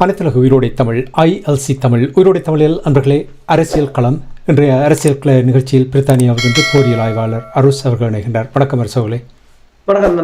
அனைத்துலக உயிரோடை தமிழ் ILC தமிழ் உயிரோடை தமிழில் அன்பர்களே அரசியல் களம். இன்றைய அரசியல் கள நிகழ்ச்சியில் பிரித்தானியாவிலிருந்து போரியல் ஆய்வாளர் அருஸ் அவர்கள் இணைகின்றார். வணக்கம் அரசு அவர்களே. வணக்கம்.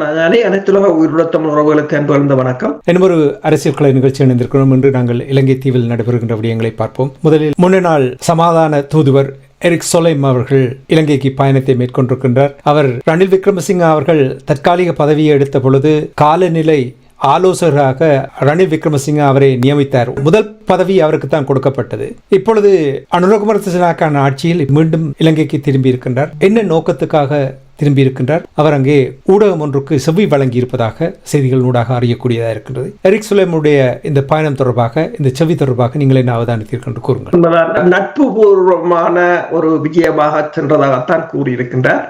அனைத்துலக உயிரோட தமிழ் உறவுகளுக்கு அன்பு வணக்கம். இன்னொரு அரசியல் கள நிகழ்ச்சி இணைந்திருக்கிறோம். இன்று நாங்கள் இலங்கை தீவில் நடைபெறுகின்ற விடயங்களை பார்ப்போம். முதலில் முன்னாள் சமாதான தூதுவர் எரிக் சொலைம் அவர்கள் இலங்கைக்கு பயணத்தை மேற்கொண்டிருக்கின்றார். அவர் ரணில் விக்ரமசிங்க அவர்கள் தற்காலிக பதவியை எடுத்த பொழுது காலநிலை ஆலோசகராக ரணில் விக்ரமசிங்க அவரை நியமித்தார். முதல் பதவி அவருக்கு தான் கொடுக்கப்பட்டது. இப்பொழுது அனுரகுமார திசாநாயக்கான ஆட்சியில் மீண்டும் இலங்கைக்கு திரும்பி இருக்கின்றார். என்ன நோக்கத்துக்காக திரும்பி இருக்கின்றார்? அவர் அங்கே ஊடகம் ஒன்றுக்கு செவ்வி வழங்கி இருப்பதாக செய்திகள் ஊடாக அறியக்கூடியதாக இருக்கின்றது. எரிக் சொலைமுடைய இந்த பயணம் தொடர்பாக, இந்த செவ்வி தொடர்பாக நீங்கள் என்ன அவதானித்தீர்கள் என்று கூறுங்கள். நட்பு பூர்வமான ஒரு விஜயமாக சென்றதாகத்தான் கூறியிருக்கின்றார்.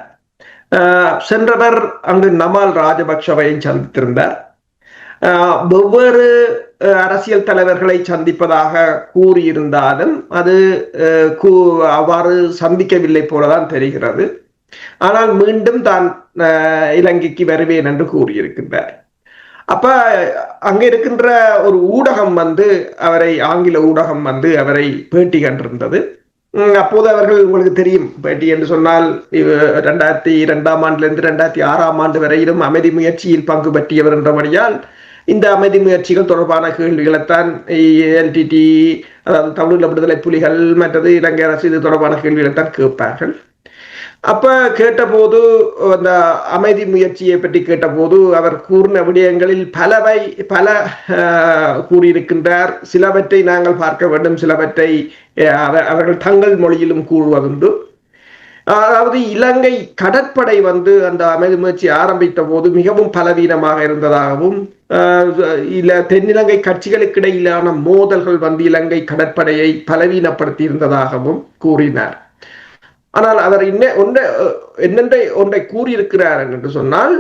சென்றவர் அங்கு நமால் ராஜபக்ஷவை சந்தித்திருந்தார். வெவ்வேறு அரசியல் தலைவர்களை சந்திப்பதாக கூறியிருந்தாலும் அது அவ்வாறு சந்திக்கவில்லை போலதான் தெரிகிறது. ஆனால் மீண்டும் தான் இலங்கைக்கு வருவேன் என்று கூறியிருக்கின்றார். அப்ப அங்க இருக்கின்ற ஒரு ஊடகம் அவரை, ஆங்கில ஊடகம் அவரை பேட்டி கண்டிருந்தது. அப்போது அவர்கள், உங்களுக்கு தெரியும், பேட்டி என்று சொன்னால் 2002ஆம் ஆண்டிலிருந்து 2006ஆம் ஆண்டு வரையிலும் அமைதி முயற்சியில் பங்கு பற்றியவர் என்றபடியால் இந்த அமைதி முயற்சிகள் தொடர்பான கேள்விகளைத்தான் LTT, அதாவது தமிழீழ விடுதலை புலிகள், மற்றது இலங்கை அரசு இது தொடர்பான கேள்விகளைத்தான் கேட்பார்கள். அப்ப கேட்டபோது, அந்த அமைதி முயற்சியை பற்றி கேட்டபோது அவர் கூறின விடயங்களில் பல கூறியிருக்கின்றார். சிலவற்றை நாங்கள் பார்க்க வேண்டும், சிலவற்றை அவர்கள் தங்கள் மொழியிலும் கூறுவதுண்டு. அதாவது இலங்கை கடற்படை அந்த அமைதி முயற்சி ஆரம்பித்த போது மிகவும் பலவீனமாக இருந்ததாகவும், தென்னிலங்கை கட்சிகளுக்கு இடையிலான மோதல்கள் இலங்கை கடற்படையை பலவீனப்படுத்தி இருந்ததாகவும் கூறினார். ஆனால் அவர் ஒன்றை கூறியிருக்கிறார் என்று சொன்னால்,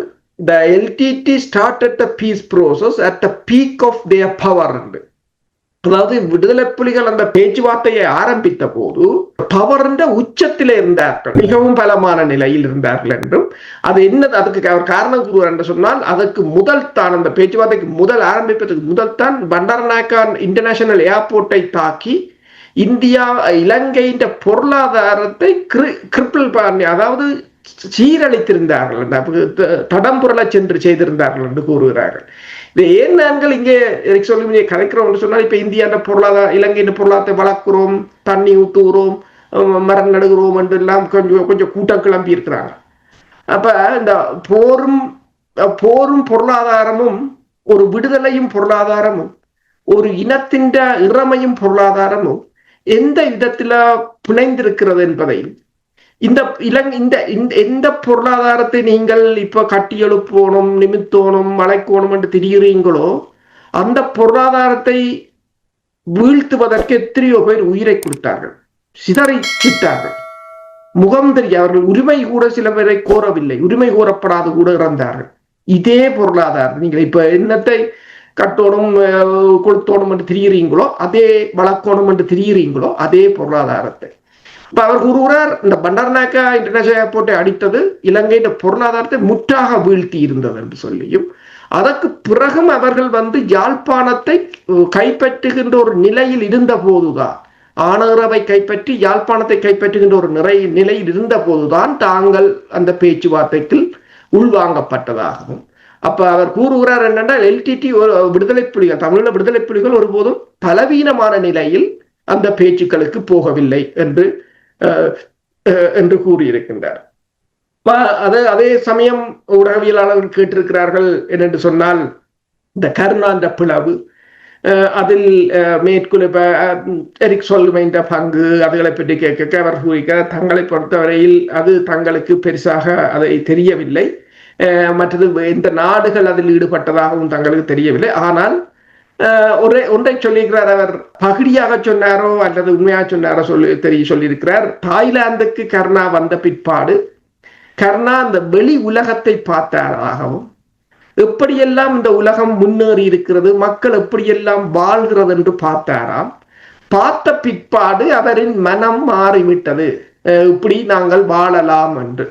the LTT started the peace process at the peak of their power. அதாவது விடுதலை புலிகள் அந்த பேச்சுவார்த்தையை ஆரம்பித்த போது பவர் உச்சத்திலே இருந்தார்கள், மிகவும் பலமான நிலையில் இருந்தார்கள் என்றும், அது என்னது அதுக்கு அவர் காரணம் கூறுவார் என்று சொன்னால், அதற்கு முதல் தான், அந்த பேச்சுவார்த்தைக்கு முதல் ஆரம்பிப்பதற்கு முதல் தான் பண்டாரநாயக்கா இன்டர்நேஷனல் ஏர்போர்ட்டை தாக்கி இலங்கையின் பொருளாதாரத்தை கிரிப்பிள் பண்ணி, அதாவது சீரழித்திருந்தார்கள், தடம் புரள சென்று செய்திருந்தார்கள் என்று கூறுகிறார்கள். இது ஏன் நாங்கள் இங்கே சொல்லி கதைக்கிறோம் என்று சொன்னால், இப்ப இந்தியாண்ட பொருளாதார, இலங்கையின் பொருளாதாரத்தை வளர்க்கிறோம், தண்ணி ஊத்துகிறோம், மரம் நடுகிறோம் என்று எல்லாம் கொஞ்சம் கூட்டம் கிளம்பி இருக்கிறாங்க. அப்ப இந்த போரும் பொருளாதாரமும், ஒரு விடுதலையும் பொருளாதாரமும், ஒரு இனத்தின் இறமையும் பொருளாதாரமும் எந்த விதத்துல பிணைந்திருக்கிறது என்பதை, இந்த பொருளாதாரத்தை நீங்கள் இப்ப கட்டி எழுப்போனும், நிமித்தோனும், வளைக்கோணும் என்று திரிகிறீங்களோ, அந்த பொருளாதாரத்தை வீழ்த்துவதற்கு எத்தனையோ பேர் உயிரை கொடுத்தார்கள், சிதறிச்சிட்டார்கள், முகம் தெரிய, அவர்கள் உரிமை கூட சில பேரை கோரவில்லை, உரிமை கோரப்படாது கூட இறந்தார்கள். இதே பொருளாதாரம் நீங்கள் இப்ப என்னத்தை கட்டோணும், கொளுத்தோணும் என்று திரிகிறீங்களோ, அதே வளர்க்கோணும் என்று திரிகிறீங்களோ, அதே பொருளாதாரத்தை இப்ப அவர் கூறுகிறார். இந்த பண்டாரநாயக்கா இன்டர்நேஷனல் ஏர்போர்ட்டை அடித்தது இலங்கையின் பொருளாதாரத்தை முற்றாக வீழ்த்தி இருந்தது என்று சொல்லியும், அதற்கு பிறகும் அவர்கள் யாழ்ப்பாணத்தை கைப்பற்றுகின்ற ஒரு நிலையில் இருந்த போதுதான், ஆனரவை கைப்பற்றி யாழ்ப்பாணத்தை கைப்பற்றுகின்ற ஒரு நிலையில் இருந்த போதுதான் தாங்கள் அந்த பேச்சுவார்த்தைக்கு உள்வாங்கப்பட்டதாகவும். அப்ப அவர் கூறுகிறார் என்னென்றால், LTT விடுதலை புலிகள், தமிழீழ விடுதலை புலிகள் ஒருபோதும் பலவீனமான நிலையில் அந்த பேச்சுக்களுக்கு போகவில்லை என்று கூறியிருக்கின்றார். அதே சமயம் ஊடகவியலாளர்கள் கேட்டிருக்கிறார்கள் என்னென்று சொன்னால், இந்த கருணாந்த பிளவு, அதில் மேற்கொள்ள எரிக் சொலைம் பங்கு, அதுகளை பற்றி கேட்க அவர் கூறிக்க, தங்களை பொறுத்தவரையில் அது தங்களுக்கு பெருசாக அதை தெரியவில்லை, மற்றது இந்த நாடுகள் அதில் ஈடுபட்டதாகவும் தங்களுக்கு தெரியவில்லை. ஆனால் ஒன்றை சொல்லியிருக்கிறார், அவர் பகுதியாக சொன்னாரோ அல்லது உண்மையாக சொன்னாரோ சொல்லியிருக்கிறார். தாய்லாந்துக்கு கருணா வந்த பிற்பாடு கருணா அந்த வெளி உலகத்தை பார்த்தாராகவும், எப்படியெல்லாம் இந்த உலகம் முன்னேறி இருக்கிறது, மக்கள் எப்படியெல்லாம் வாழ்கிறது என்று பார்த்தாராம். பார்த்த பிற்பாடு அவரின் மனம் மாறிவிட்டது, இப்படி நாங்கள் வாழலாம் என்று.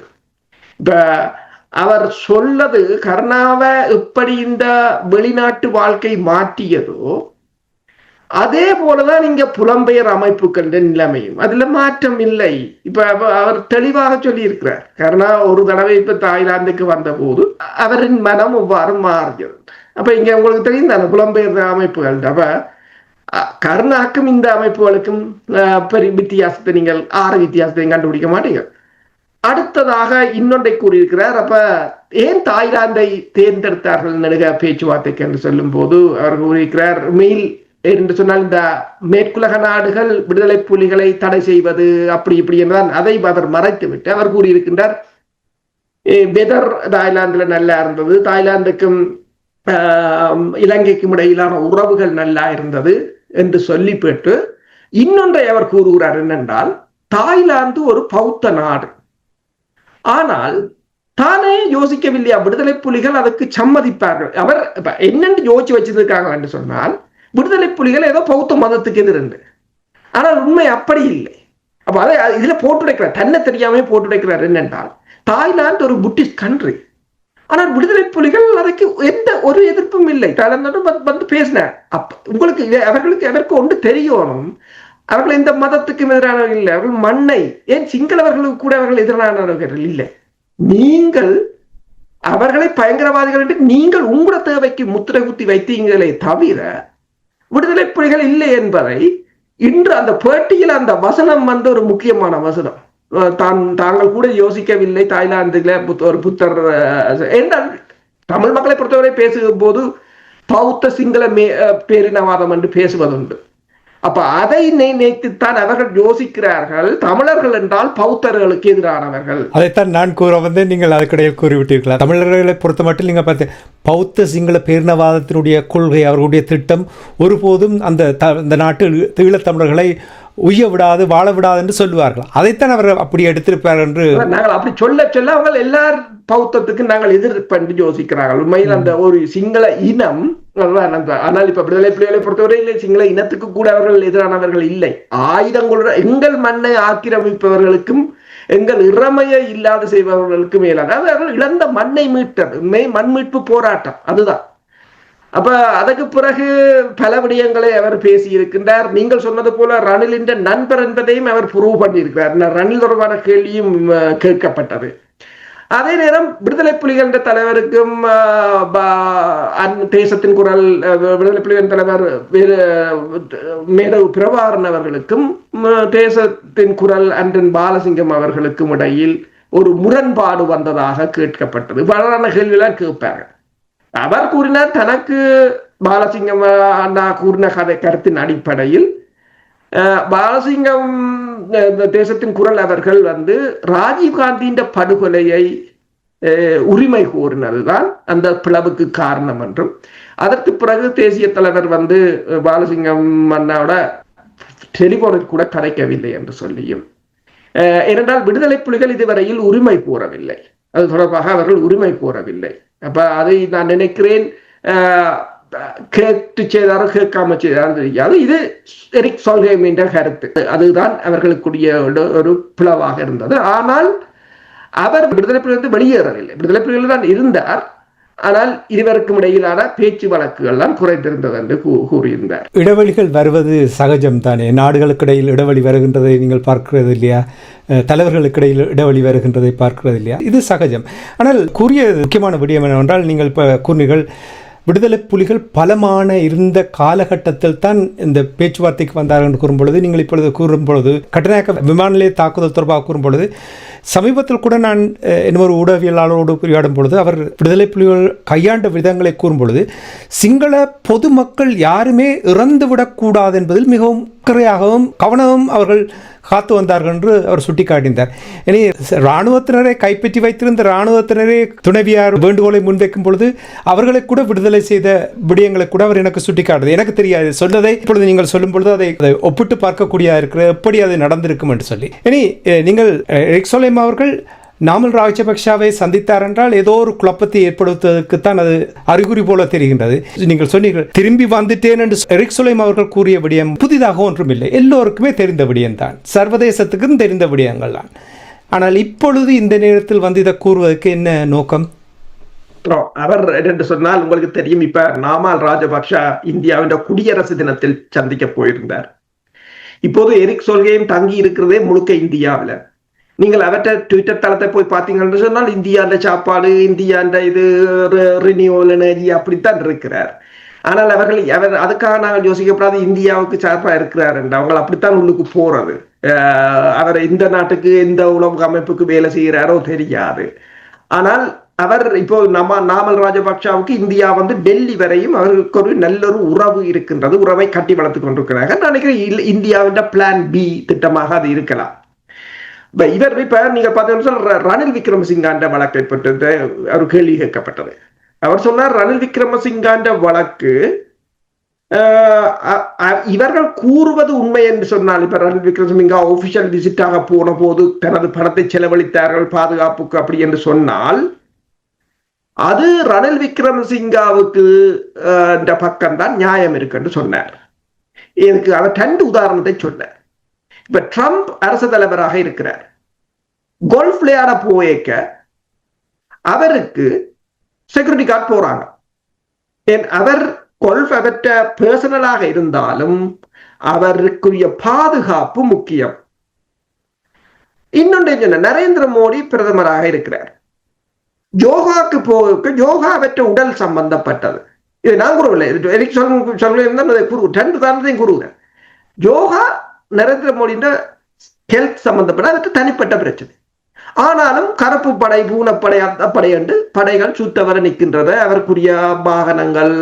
அவர் சொல்லது கருணாவை எப்படி இந்த வெளிநாட்டு வாழ்க்கை மாற்றியதோ, அதே போலதான் இங்க புலம்பெயர் அமைப்புகள் நிலைமையும் அதுல மாற்றம் இல்லை. இப்ப அவர் தெளிவாக சொல்லி இருக்கிறார். காரணம் ஒரு தடவை இப்ப தாய்லாந்துக்கு வந்த போது அவரின் மனம் இவ்வாறு மாறியது. அப்ப இங்க உங்களுக்கு தெரியும் அந்த புலம்பெயர் அமைப்புகள். அப்ப கருணாக்கும் இந்த அமைப்புகளுக்கும் பெரிய வித்தியாசத்தை நீங்கள் 6 வித்தியாசத்தையும் கண்டுபிடிக்க மாட்டீங்க. அடுத்ததாக இன்னொன்றை கூறியிருக்கிறார். அப்ப ஏன் தாய்லாந்தை தேர்ந்தெடுத்தார்கள் நெடுக பேச்சுவார்த்தைக்கு என்று சொல்லும் போது அவர் கூறியிருக்கிறார், மெயில் என்று சொன்னால் இந்த மேற்குலக நாடுகள் விடுதலை புலிகளை தடை செய்வது அப்படி இப்படி என்றால் அதை அவர் மறைத்து விட்டு அவர் கூறியிருக்கின்றார், வெதர் தாய்லாந்துல நல்லா இருந்தது, தாய்லாந்துக்கும் இலங்கைக்கும் இடையிலான உறவுகள் நல்லா இருந்தது என்று சொல்லி போட்டு இன்னொன்றை அவர் கூறுகிறார் என்னென்றால், தாய்லாந்து ஒரு பௌத்த நாடு, ஆனால் தானே யோசிக்கவில்லையா விடுதலை புலிகள் அதுக்கு சம்மதிப்பார்கள். அவர் என்னென்று யோசிச்சு வச்சிருக்காங்க என்று சொன்னால், விடுதலை புலிகள் ஏதோ பௌத்த மதத்துக்கு எதிர்ந்து, ஆனால் உண்மை அப்படி இல்லை. அப்ப அதை இதுல போட்டுடைக்கிறார், தன்னை தெரியாமே போட்டுடைக்கிறார். என்னென்றால் தாய்லாந்து ஒரு புத்திஸ்ட் கண்ட்ரி, ஆனால் விடுதலை புலிகள் அதுக்கு எந்த ஒரு எதிர்ப்பும் இல்லை. தாய்லாந்து வந்து பேசினார். உங்களுக்கு அவருக்கு ஒன்று தெரியணும், அவர்கள் இந்த மதத்துக்கு எதிரானவர்கள் இல்லை, அவர்கள் மண்ணை ஏன் சிங்களவர்களுக்கு கூட அவர்கள் எதிரானவர்கள் இல்லை. நீங்கள் அவர்களை பயங்கரவாதிகள் என்று நீங்கள் உங்களோட தேவைக்கு முத்திரை குத்தி வைத்தீங்களே தவிர விடுதலை புலிகள் இல்லை என்பதை இன்று அந்த பேட்டியில் அந்த வசனம் வந்து ஒரு முக்கியமான வசனம். தாங்கள் கூட யோசிக்கவில்லை தாய்லாந்துல ஒரு புத்தர் என்றால் தமிழ் மக்களை பொறுத்தவரை பேசும் போது பௌத்த சிங்கள பேரினவாதம் என்று பேசுவதுண்டு. அப்ப அதை நினைத்துத்தான் அவர்கள் யோசிக்கிறார்கள், தமிழர்கள் என்றால் பௌத்தர்களுக்கு எதிரானவர்கள். அதைத்தான் நான் கூற வந்து நீங்கள் அதுக்கிடையில் கூறிவிட்டீர்களா? தமிழர்களை பொறுத்த மட்டும் நீங்க பார்த்து பௌத்த சிங்கள பேரினவாதத்தினுடைய கொள்கை, அவர்களுடைய திட்டம் ஒருபோதும் அந்த நாட்டில் ஈழத்தமிழர்களை உய்ய விடாது, வாழ விடாது என்று சொல்லுவார்கள். அதைத்தான் அவர் அப்படி எடுத்திருப்பார் என்று நாங்கள் அப்படி சொல்ல அவங்க எல்லார் பௌத்தத்துக்கு நாங்கள் எதிர்ப்பு யோசிக்கிறார்கள். உண்மையில் அந்த ஒரு சிங்கள இனம், ஆனால் இப்ப விடுதலை புலிகளை பொறுத்தவரை இல்லை, சிங்கள இனத்துக்கு கூட அவர்கள் எதிரானவர்கள் இல்லை. ஆயுதங்களுடன் எங்கள் மண்ணை ஆக்கிரமிப்பவர்களுக்கும் எங்கள் இறமையை இல்லாத செய்பவர்களுக்கும் மேலாக அவர்கள் இழந்த மண்ணை மீட்டது மண் மீட்பு போராட்டம் அதுதான். அப்ப அதுக்கு பிறகு பல விடயங்களை அவர் பேசி இருக்கின்றார். நீங்கள் சொன்னது போல ரணிலின் நண்பர் என்பதையும் அவர் ப்ரூவ் பண்ணியிருக்கிறார். ரணில் தொடர்பான கேள்வியும் கேட்கப்பட்டது. அதே நேரம் விடுதலை புலிகள் தலைவருக்கும் தேசத்தின் குரல் விடுதலை புலிகள் தலைவர் மேதகு பிரபாகரன் அவர்களுக்கும் தேசத்தின் குரல் அன்றன் பாலசிங்கம் அவர்களுக்கும் இடையில் ஒரு முரண்பாடு வந்ததாக கேட்கப்பட்டது. பலரான கேள்வியெல்லாம் கேட்பார்கள். அவர் கூறினார், தனக்கு பாலசிங்கம் அண்ணா கூறின கருத்தின் அடிப்படையில் பாலசிங்கம் தேசத்தின் குரல் அவர்கள் வந்து ராஜீவ்காந்தியின் படுகொலையை உரிமை கோரினதுதான் அந்த பிளவுக்கு காரணம் என்றும், அதற்கு பிறகு தேசிய தலைவர் வந்து பாலசிங்கம் அண்ணாவோட டெலிபோனில் கூட கதைக்கவில்லை என்று சொல்லியும், ஏனென்றால் விடுதலை புலிகள் இதுவரையில் உரிமை கோரவில்லை, அது தொடர்பாக அவர்கள் உரிமை கோரவில்லை. அப்ப அதை நான் நினைக்கிறேன் கேட்டு செய்தாரோ கேட்காம செய்தாரோ தெரியாது. இது எரிக் சொல்ஹெய்ம் என்ற கருத்து, அதுதான் அவர்களுக்குரிய ஒரு பிளவாக இருந்தது. ஆனால் அவர் விடுதலை புலிகளிலிருந்து வெளியேறவில்லை, விடுதலை புலிகளில் தான் இருந்தார். ஆனால் இருவருக்கும் இடையிலான பேச்சு வழக்குகள் தான் குறைந்திருந்தது என்று கூறியிருந்தார். இடைவெளிகள் வருவது சகஜம் தானே, நாடுகளுக்கு இடையில் இடைவெளி வருகின்றதை நீங்கள் பார்க்கிறது இல்லையா? தலைவர்களுக்கு இடையில் இடைவெளி வருகின்றதை பார்க்கிறது இல்லையா? இது சகஜம். ஆனால் கூறிய முக்கியமான விடயம் என்னவென்றால், நீங்கள் இப்போ கூறினீர்கள் விடுதலை புலிகள் பலமான இருந்த காலகட்டத்தில் தான் இந்த பேச்சுவார்த்தைக்கு வந்தார்கள் என்று கூறும்பொழுது, நீங்கள் இப்பொழுது கூறும்பொழுது கட்டநாயக்க விமான நிலைய தாக்குதல் தொடர்பாக கூறும்பொழுது, சமீபத்தில் கூட நான் இன்னொரு ஊடகவியலாளரோடு உரையாடும் பொழுது அவர் விடுதலை புலிகள் கையாண்ட விதங்களை கூறும்பொழுது, சிங்கள பொதுமக்கள் யாருமே இறந்துவிடக்கூடாது என்பதில் மிகவும் அக்கறையாகவும் கவனமும் அவர்கள் காத்து வந்தார்கள் என்று அவர் சுட்டிக்காட்டினார். இனி இராணுவத்தினரை கைப்பற்றி வைத்திருந்த இராணுவத்தினரே துணைவியார் வேண்டுகோளை முன்வைக்கும் பொழுது அவர்களை கூட விடுதலை செய்த விடயங்களை கூட அவர் எனக்கு சுட்டிக்காட்டுது. எனக்கு தெரியாது, சொன்னதை இப்பொழுது நீங்கள் சொல்லும் பொழுது அதை ஒப்பிட்டு பார்க்கக்கூடிய இருக்கிற எப்படி அது நடந்திருக்கும் என்று சொல்லி. இனி நீங்கள் எரிக் சொலைம் அவர்கள் நாமல் ராஜபக்ஷவை சந்தித்தார் என்றால் ஏதோ ஒரு குழப்பத்தை ஏற்படுத்துவதற்குத்தான் அது அறிகுறி போல தெரிகின்றது. நீங்கள் சொன்னீர்கள் திரும்பி வந்துட்டேன் என்று எரிக் சொலைம் அவர்கள் கூறிய விடயம் புதிதாக ஒன்றும் இல்லை, எல்லோருக்குமே தெரிந்த விடயம்தான், சர்வதேசத்துக்கும் தெரிந்த விடயங்கள் தான். ஆனால் இப்பொழுது இந்த நேரத்தில் வந்து இதை கூறுவதற்கு என்ன நோக்கம்? அவர் என்று சொன்னால் உங்களுக்கு தெரியும், இப்ப நாமல் ராஜபக்ஷ இந்தியாவின் குடியரசு தினத்தில் சந்திக்க போயிருந்தார். இப்போது எரிக் சொல்கையும் தங்கி இருக்கிறதே முழுக்க இந்தியாவில். நீங்கள் அவற்றை ட்விட்டர் தளத்தை போய் பார்த்தீங்கன்னு சொன்னால் இந்தியாண்ட சாப்பாடு, இந்தியாண்ட இது ரினியூவல் எனர்ஜி அப்படித்தான் இருக்கிறார். ஆனால் அவர் அதுக்காக நாங்கள் யோசிக்கப்படாது இந்தியாவுக்கு சார்பா இருக்கிறார் என்று அவங்க அப்படித்தான் உள்ளுக்கு போறது. அவர் இந்த நாட்டுக்கு எந்த உலக அமைப்புக்கு வேலை செய்கிறாரோ தெரியாது. ஆனால் அவர் இப்போ நாமல் ராஜபக்ஷவுக்கு இந்தியா டெல்லி வரையும் அவர்களுக்கு ஒரு நல்ல ஒரு உறவு இருக்கின்றது, உறவை கட்டி வளர்த்து கொண்டிருக்கிறார்கள். நான் நினைக்கிறேன் இந்தியாவின் பிளான் பி திட்டமாக அது இருக்கலாம். இவர் இப்ப நீங்க பார்த்தீங்கன்னா ரணில் விக்ரமசிங்காண்ட வழக்கை பற்றி ஒரு கேள்வி கேட்கப்பட்டது. அவர் சொன்னார், ரணில் விக்ரமசிங்காண்ட வழக்கு இவர்கள் கூறுவது உண்மை என்று சொன்னால், இப்ப ரணில் விக்ரமசிங்கா ஒபிஷியல் விசிட்டாக போன போது தனது பணத்தை செலவழித்தார்கள் பாதுகாப்புக்கு அப்படி என்று சொன்னால், அது ரணில் விக்ரமசிங்காவுக்கு பக்கம்தான் நியாயம் இருக்கு என்று சொன்னார். எனக்கு அவர் 2 உதாரணத்தை சொன்னார். இப்ப ட்ரம்ப் அரசு தலைவராக இருக்கிறார். கோல்ஃப் விளையாட போயேக்க அவருக்கு செக்யூரிட்டி கார்டு போறாங்க. அவர் கோல்ஃப் அவற்ற பர்சனலாக இருந்தாலும் அவருக்குரிய பாதுகாப்பு முக்கியம். இன்னொன்று, நரேந்திர மோடி பிரதமராக இருக்கிறார். யோகாக்கு போக யோகா அவற்ற உடல் சம்பந்தப்பட்டது. இது நான் கூறவில்லை, கூறுவேன் கூறுவேன். யோகா நரேந்திர மோடியின் ஹெல்த் சம்பந்தப்பட்ட அதற்கு தனிப்பட்ட பிரச்சனை. ஆனாலும் கருப்பு படை, பூனப்படை, அத்தப்படை என்று படைகள் சுத்தவர நிற்கின்றன. அவருக்குரிய வாகனங்கள்,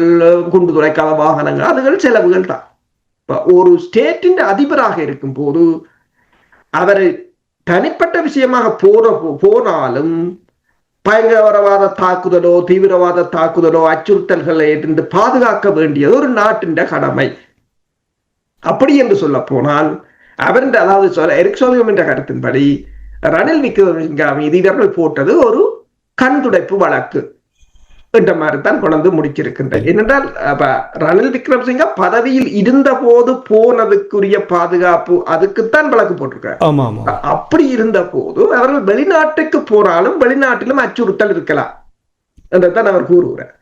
குண்டு துளைக்காத வாகனங்கள், அதுகள் செலவுகள் தான். ஒரு ஸ்டேட்டின் அதிபராக இருக்கும் போது அவர் தனிப்பட்ட விஷயமாக போனாலும் பயங்கரவாத தாக்குதலோ தீவிரவாத தாக்குதலோ அச்சுறுத்தல்களை இருந்து பாதுகாக்க வேண்டியது ஒரு நாட்டின் கடமை. அப்படி என்று சொல்ல போனால் அவர், அதாவது எரிக் சோல்ஹெய்ம் என்ற கருத்தின்படி ரணில் விக்ரமசிங்கா மீது இவர்கள் போட்டது ஒரு கண் துடைப்பு வழக்கு என்ற மாதிரி தான் கொண்டு முடிச்சிருக்கின்றனர். ஏனென்றால் ரணில் விக்ரமசிங்கா பதவியில் இருந்த போது போனதுக்குரிய பாதுகாப்பு அதுக்குத்தான் வழக்கு போட்டிருக்காரு. அப்படி இருந்த போது அவர்கள் வெளிநாட்டுக்கு போனாலும் வெளிநாட்டிலும் அச்சுறுத்தல் இருக்கலாம் என்றுதான் அவர் கூறுகிறார்.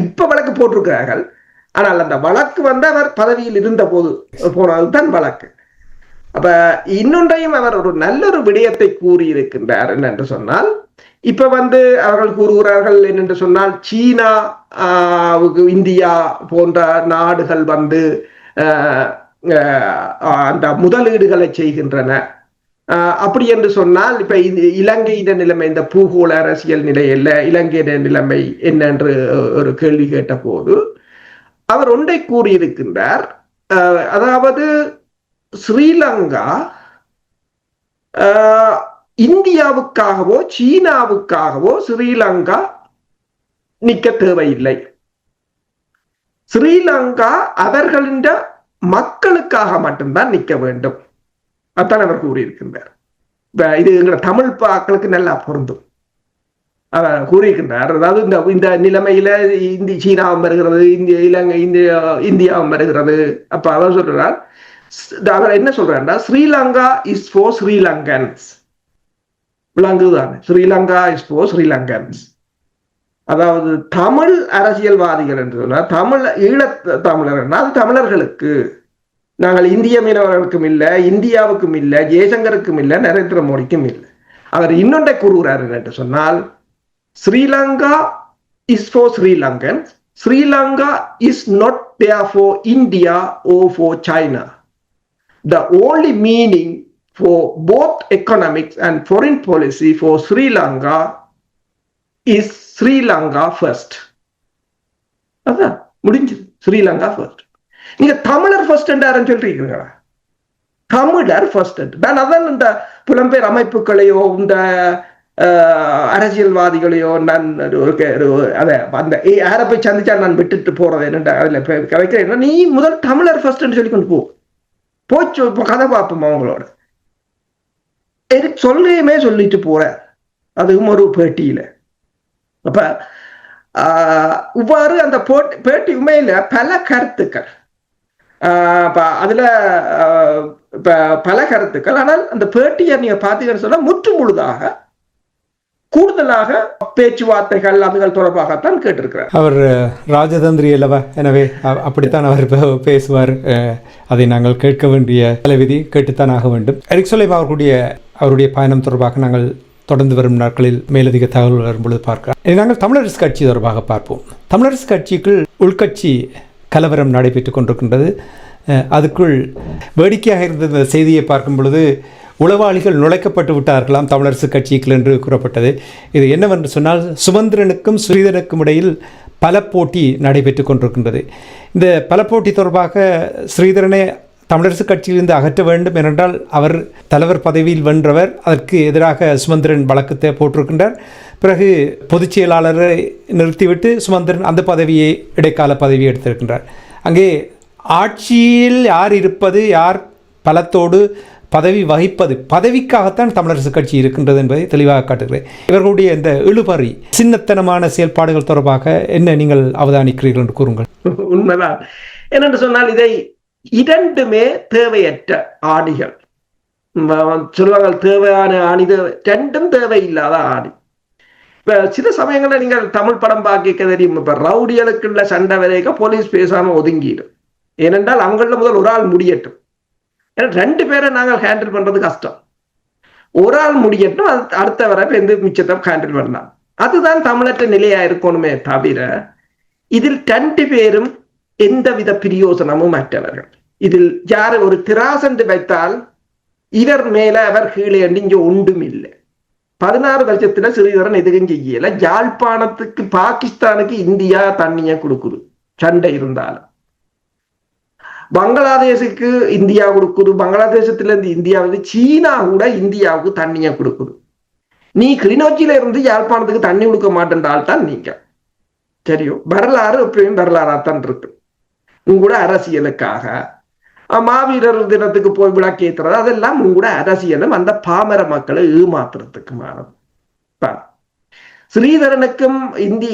இப்ப வழக்கு போட்டிருக்கிறார்கள். ஆனால் அந்த வழக்கு அவர் பதவியில் இருந்த போது போனதுதான் வழக்கு. அப்ப இன்னொன்றையும் அவர் ஒரு நல்ல ஒரு விடயத்தை கூறியிருக்கின்றார். என்று சொன்னால், இப்ப அவர்கள் கூறுகிறார்கள் என்னென்று சொன்னால், சீனா, இந்தியா போன்ற நாடுகள் அந்த முதலீடுகளை செய்கின்றன. அப்படி என்று சொன்னால், இப்ப இலங்கையின் நிலைமை, இந்த பூகோள அரசியல் நிலையில் இலங்கையின் நிலைமை என்ன என்று ஒரு கேள்வி கேட்ட போது அவர் ஒன்றை கூறியிருக்கின்றார். அதாவது ஸ்ரீலங்கா இந்தியாவுக்காகவோ சீனாவுக்காகவோ ஸ்ரீலங்கா நிற்க தேவையில்லை. ஸ்ரீலங்கா அவர்களின் மக்களுக்காக மட்டும்தான் நிற்க வேண்டும். அதான் அவர் கூறியிருக்கின்றார். இது எங்களோட தமிழ் மக்களுக்கு நல்லா பொருந்தும். அவர் கூறியிருக்கின்றார். அதாவது இந்த நிலைமையில சீனாவும் வருகிறது, இந்தியாவும் வருகிறது. அப்ப அவர் சொல்றார், அவர் என்ன சொல்றாருன்னா, ஸ்ரீலங்கா இஸ் ஃபார் ஸ்ரீலங்கன்ஸ். விளங்குதானே? Sri Lanka is for Sri Lankans. அதாவது தமிழ் அரசியல்வாதிகள் என்று சொன்னால், ஈழத் தமிழர், அது தமிழர்களுக்கு. நாங்கள் இந்திய மீனவர்களுக்கும் இல்லை, இந்தியாவுக்கும் இல்லை, ஜெயசங்கருக்கும் இல்லை, நரேந்திர மோடிக்கும் இல்லை. அவர் இன்னொன்றை கூறுகிறார் என்று சொன்னால், Sri Lanka is for Sri Lankans. Sri Lanka is not there for India or for China. The only meaning for both economics and foreign policy for Sri Lanka is Sri Lanka first. அதான் முடிஞ்சது. ஸ்ரீலங்கா ஃபர்ஸ்ட். நீங்க தமிழர் ஃபர்ஸ்ட் என்று சொல்றீங்களா? தமிழர் ஃபர்ஸ்ட். நான் அதான் இந்த புலம்பெயர் அமைப்புகளையோ இந்த அரசியல்வாதிகளையோ நான் அந்த யாரை போய் சந்திச்சா நான் விட்டுட்டு போறது என்ன அதுல கிடைக்கிறேன். நீ முதல் தமிழர் ஃபர்ஸ்ட் சொல்லி கொண்டு போச்சு. இப்போ கதை பார்ப்போம் அவங்களோட. சொல்லையுமே சொல்லிட்டு போற, அதுவும் ஒரு பேட்டியில. அப்ப இவ்வாறு அந்த பேட்டி உண்மையில பல கருத்துக்கள், அதுல பல கருத்துக்கள். ஆனால் அந்த பேட்டியை நீங்க பாத்தீங்கன்னு சொன்னா முற்று முழுதாக கூடுதலாக பேச்சுவார்த்தைகள் அதுகள் தொடர்பாகத்தான் கேட்டிருக்கிறார். அவர் ராஜதந்திரி அல்லவா, எனவே அப்படித்தான் அவர் பேசுவார். அதை நாங்கள் கேட்க வேண்டிய தலைவிதி, கேட்டுத்தான் ஆக வேண்டும். எரிக் சொலைம் அவருடைய பயணம் தொடர்பாக நாங்கள் தொடர்ந்து வரும் நாட்களில் மேலதிக தகவல் வரும்பொழுது பார்க்கலாம். நாங்கள் தமிழரசு கட்சி தொடர்பாக பார்ப்போம். தமிழரசு கட்சிக்குள் உள்கட்சி கலவரம் நடைபெற்றுக் கொண்டிருக்கின்றது. அதுக்குள் வேடிக்கையாக இருந்த செய்தியை பார்க்கும் பொழுது உளவாளிகள் நுழைக்கப்பட்டு விட்டார்களாம் தமிழரசு கட்சிக்குள் என்று கூறப்பட்டது. இது என்னவென்று சொன்னால், சுமந்திரனுக்கும் ஸ்ரீதரனுக்கும் இடையில் பல போட்டி நடைபெற்று கொண்டிருக்கின்றது. இந்த பல போட்டி தொடர்பாக ஸ்ரீதரனை தமிழரசு கட்சியிலிருந்து அகற்ற வேண்டும் என்றால் அவர் தலைவர் பதவியில் வென்றவர், அதற்கு எதிராக சுமந்திரன் வழக்கத்தை போட்டிருக்கின்றார். பிறகு பொதுச் செயலாளரை நிறுத்திவிட்டு சுமந்திரன் அந்த பதவியை இடைக்கால பதவி எடுத்திருக்கின்றார். அங்கே ஆட்சியில் யார் இருப்பது, யார் பலத்தோடு பதவி வகிப்பது, பதவிக்காகத்தான் தமிழரசு கட்சி இருக்கின்றது என்பதை தெளிவாக காட்டுகிறேன். இவர்களுடைய இந்த இழுபறி சின்னத்தனமான செயல்பாடுகள் தொடர்பாக என்ன நீங்கள் அவதானிக்கிறீர்கள் என்று கூறுங்கள். உண்மைதான். என்னென்று சொன்னால், இதை இரண்டுமே தேவையற்ற ஆணிகள் சொல்லுவாங்க. தேவையான ஆணி ரெண்டும் தேவையில்லாத ஆணி. இப்ப சில சமயங்களில் நீங்கள் தமிழ் படம் பார்க்க தெரியும். இப்ப ரவுடிகளுக்குள்ள சண்டை வரைக்கும் போலீஸ் பேசாம ஒதுங்கிடும். ஏனென்றால் அவங்கள முதல் ஒரு ஆள் முடியட்டும். ஏன்னா 2 பேரை நாங்கள் ஹேண்டில் பண்றது கஷ்டம். ஒரு ஆள் முடியட்டும், அடுத்த வர எந்த மிச்சத்தை ஹேண்டில் பண்ணலாம். அதுதான் தமிழற்ற நிலையா இருக்கணுமே தவிர, இதில் 2 பேரும் எந்தவித பிரயோசனமும் அற்றவர்கள். இதில் யாரு ஒரு திராசண்டு வைத்தால் இவர் மேல அவர் கீழே இங்க ஒன்றும் இல்லை. 16 வருஷத்துல ஸ்ரீதரன் எதுவும் செய்யல. யாழ்ப்பாணத்துக்கு பாகிஸ்தானுக்கு இந்தியா தண்ணிய கொடுக்குது சண்டை இருந்தாலும். பங்களாதேஷுக்கு இந்தியா கொடுக்குது. பங்களாதேசத்துல இருந்து இந்தியா வந்து சீனா கூட இந்தியாவுக்கு தண்ணிய கொடுக்குது. நீ கிளிநொச்சியில இருந்து யாழ்ப்பாணத்துக்கு தண்ணி கொடுக்க மாட்டேன்றால் தான் நீங்க சரியோ. வரலாறு எப்பயும் வரலாறாத்தான் இருக்கு. உங்களோட அரசியலுக்காக மாவீரர் தினத்துக்கு போய் விளக்கேற்றுறது அதெல்லாம் உங்களோட அரசியலும் அந்த பாமர மக்களை ஏமாத்துறதுக்குமானது. ஸ்ரீதரனுக்கும்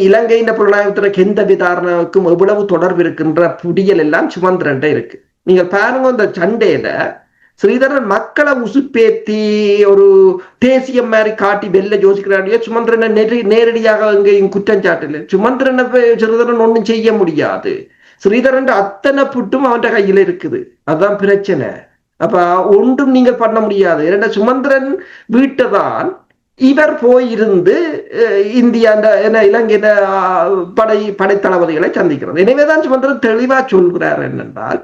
இலங்கையின் புலனாய்வுத்துறைக்கு எந்த விதாரணக்கும் எவ்வளவு தொடர்பு இருக்கின்ற புடியல் எல்லாம் சுமந்திரன் இருக்கு. நீங்க பாருங்க, இந்த சண்டையில ஸ்ரீதரன் மக்களை உசுப்பேத்தி ஒரு தேசியம் மாதிரி காட்டி வெள்ள யோசிக்கிறாடியோ சுமந்திரனை நேரடியாக எங்கேயும் குற்றம் சாட்டல. சுமந்திரனை ஸ்ரீதரன் ஒன்றும் செய்ய முடியாது. ஸ்ரீதரன் அத்தனை புட்டும் அவன் கையில இருக்குது. அதுதான் பிரச்சனை. அப்ப ஒன்றும் நீங்க பண்ண முடியாது. ஏன்னா சுமந்திரன் வீட்டை இவர் போயிருந்து இந்தியா இலங்கை படைத்தளபதிகளை சந்திக்கிறது. எனவேதான் சுமந்திரன் தெளிவா சொல்கிறார் என்னென்றால்,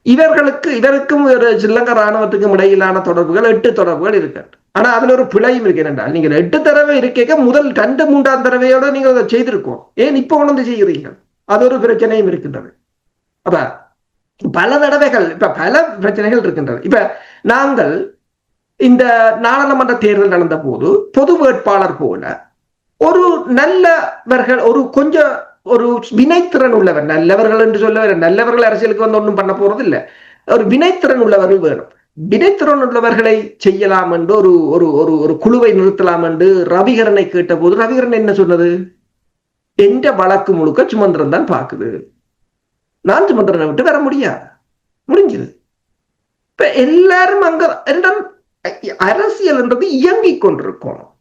இவருக்கும் ஒரு ஸ்ரீலங்கா ராணுவத்துக்கும் இடையிலான தொடர்புகள் 8 தொடர்புகள் இருக்கு. ஆனா அதுல ஒரு பிழையும் இருக்கு. என்னென்றால், நீங்கள் 8 தடவை இருக்க முதல் 2, 3ஆம் தடவையோட நீங்க அதை செய்திருக்கோம். ஏன் இப்ப உணர்ந்து செய்கிறீங்க? அது ஒரு பிரச்சனையும் இருக்கின்றது. அப்ப பல தடவைகள் இப்ப பல பிரச்சனைகள் இருக்கின்றது. இப்ப நாங்கள் இந்த நாடாளுமன்ற தேர்தல் நடந்த போது பொது வேட்பாளர் போல ஒரு நல்லவர்கள், ஒரு வினைத்திறன் உள்ளவர், நல்லவர்கள் என்று சொல்ல நல்லவர்கள் அரசியலுக்கு வந்து ஒன்றும் பண்ண போறது இல்லை, ஒரு வினைத்திறன் உள்ளவர்கள் வேணும். வினைத்திறன் உள்ளவர்களை செய்யலாம் என்று ஒரு குழுவை நிறுத்தலாம் என்று ரவிகரனை கேட்ட போது ரவிகரன் என்ன சொன்னது? என்ற வழக்கு முழுக்க சுமந்திரன் தான் பாக்குது, நான் சுமந்திரனை விட்டு வர முடியாது, முடிஞ்சது. இப்ப எல்லாரும் அங்க அரசியல் என்றது இயங்கிக் கொண்டிருக்கணும்.